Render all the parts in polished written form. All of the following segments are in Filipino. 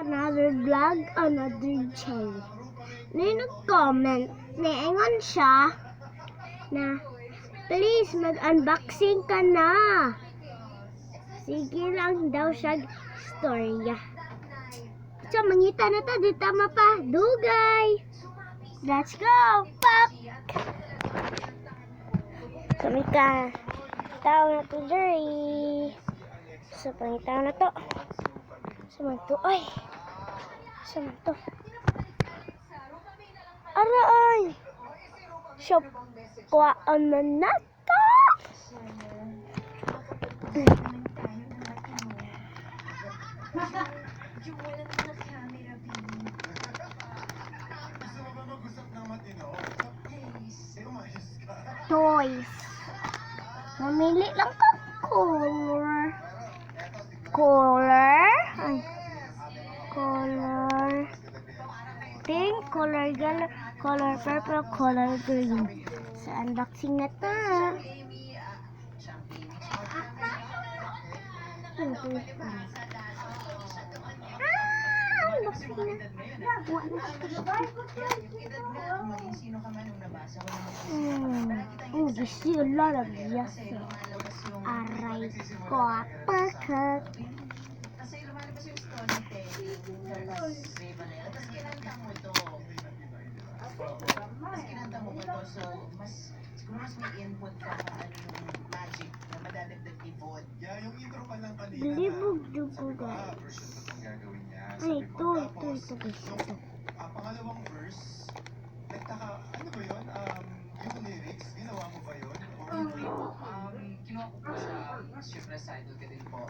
another vlog, another day. Nag-comment, naingon siya na please mag-unboxing ka na. Sige lang daw siya storya. So, mangita na ta, di tama pa. Dugay! Let's go! Pop! So, may tao na to, Jerry. So, pangitaw na to. Saan to? Ay! Saan to? Aray! Shop! Kuwaan na nato! Toys. Mamili lang ka color. Ay. Color pink, color yellow, color purple, color green. So, unboxing na to. You see a lot of yes. Aray ko, perfect. Kasi lumalabas yung storytelling. Tapos kinanta mo ito. Mas kinanta mo ito. So, siguro mas may input ka yung magic na madadagdag tipod. Yeah, yung intro pa lang kanina. Bilibog-dugo guys. Ay, ito. Pangalawang verse, nagtaka, ano ba yun? Yung lyrics, ginawa mo ba yun? Kinuha ko po sa Shift Recital ka din po.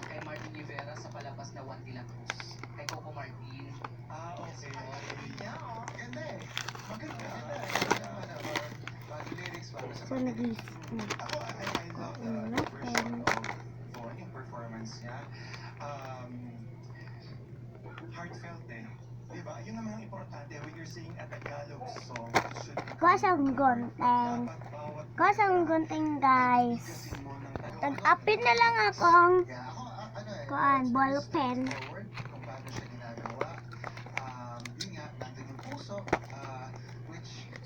Kay Martin Rivera sa palabas na Juan de la Cruz. Kay Coco Martin. Okay. Ganda eh. Maganda. Lyrics para sa So, nag-is. Ako, I love the version of Von, yung performance niya. Heartfelt eh. Diba? Yun ang mga importante when you're singing a Tagalog song. Kosang gunting guys. Tag-apin na lang akong ball pen.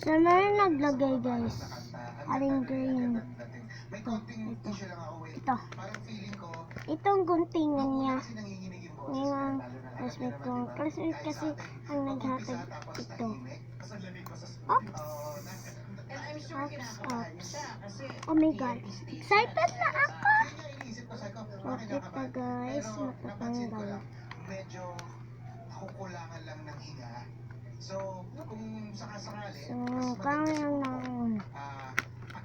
So, na naglagay guys. Aling green. Ito. Itong guntingan niya. Ngayon, classmate kasi ang naghatag ito. Oops. Oh my god. Excited na ako. Bakit pa guys? Matatanggal. Medyo nakukulangan lang ng higa. So, kung sakasakali, kaya lang.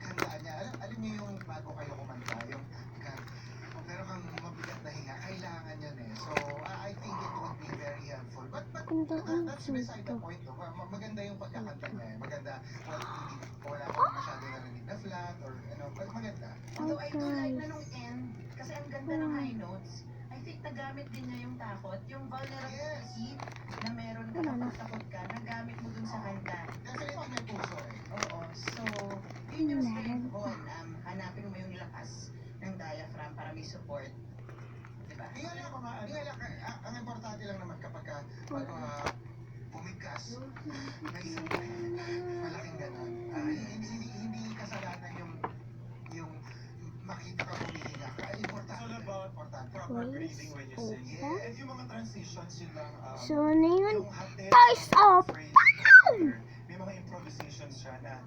paghandaan niya. Alam niyo yung bago kayo kumanta, yung meron kang mabigat na hinga, kailangan yun eh. So, I think it would be very helpful. But that's beside the point. No? Maganda yung pagkakanta niya eh. Maganda, wala pa masyado narinig na flat or maganda. Although I do like na nung end, kasi ang ganda ng high notes, I think nagamit din niya yung takot, yung vulnerability na meron ka kapag takot ka, nagamit mo dun sa kanta. Definitely may puso eh. Oo. So, yun yung strength mo. Hanapin mo yung lakas ng diaphragm para may support. Diba? Ang importante lang naman kapag pumigas, may isang malaking ganon. Hindi kasalanan yung makita ka humihinga ka. Importante. It's all about proper breathing when you sing. And yung mga transitions, yun lang. So, na yun. Yung hati, Toys of may mga improvisations siya na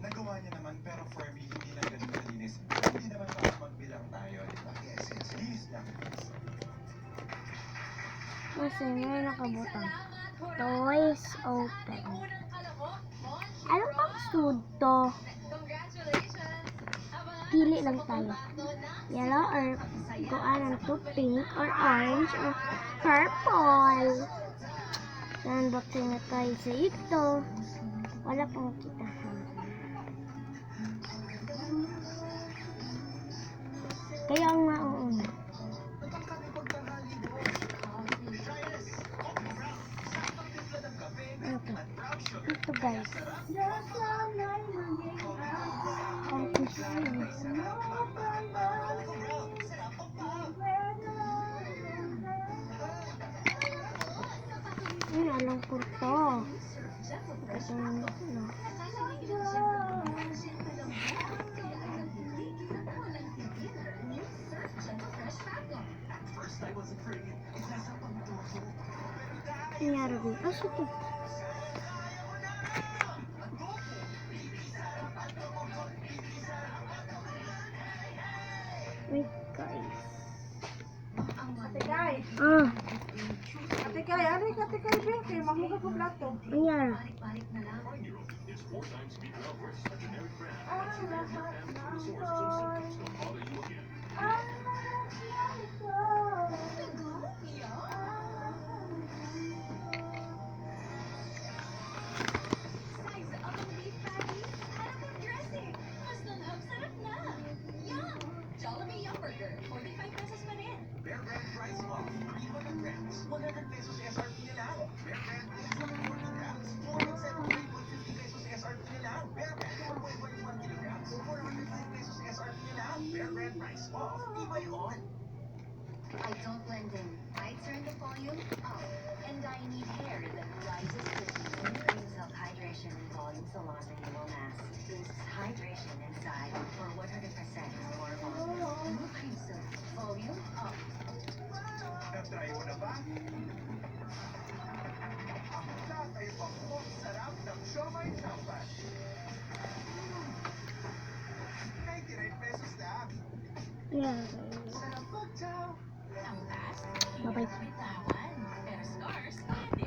nagawa niya naman, pero for me, hindi lang ganun kalinis. Hindi naman para magbilang tayo. Diba? Yes. Linis lang. Kasi may nakabutang. Toys open. Ano pang food to? Pili lang tayo. Yellow or kuanan to, pink or orange or purple. Unboxing na tayo sa ito. Wala pang kita. Kaya ang mauuna. Ito guys. Ay, alang po to. Ito yung ano. Nangyari ba? Ah, ito. Wait, guys. Ate Kay, Ah, Ate Kay, ari ka Ate Kay, be, kay mahugad ko plato. nangyari. Jollibee Yum Burger, 45 pesos pa rin. Bear Brand Rice Ball, 300 grams, 100 pesos SRP na lang. Bear Brand 840 grams, 473.50 pesos SRP na lang. Bear Brand 4.1 kilograms, 405 pesos SRP na lang. Bear Brand Rice Ball, Tibay on. I don't blend in. I turn the volume up. And I need hair that rises quickly. Brings up hydration and volume salon renewal mask. Boosts hydration inside for 100% more volume. New cream soap. Volume up. Na-try mo na ba? Ang tatay pang sarap ng siomai champas. 99 pesos lang. Yeah. Sarap po, Chow. Ang fast. Bye-bye. Bitawan. Pero scars, hindi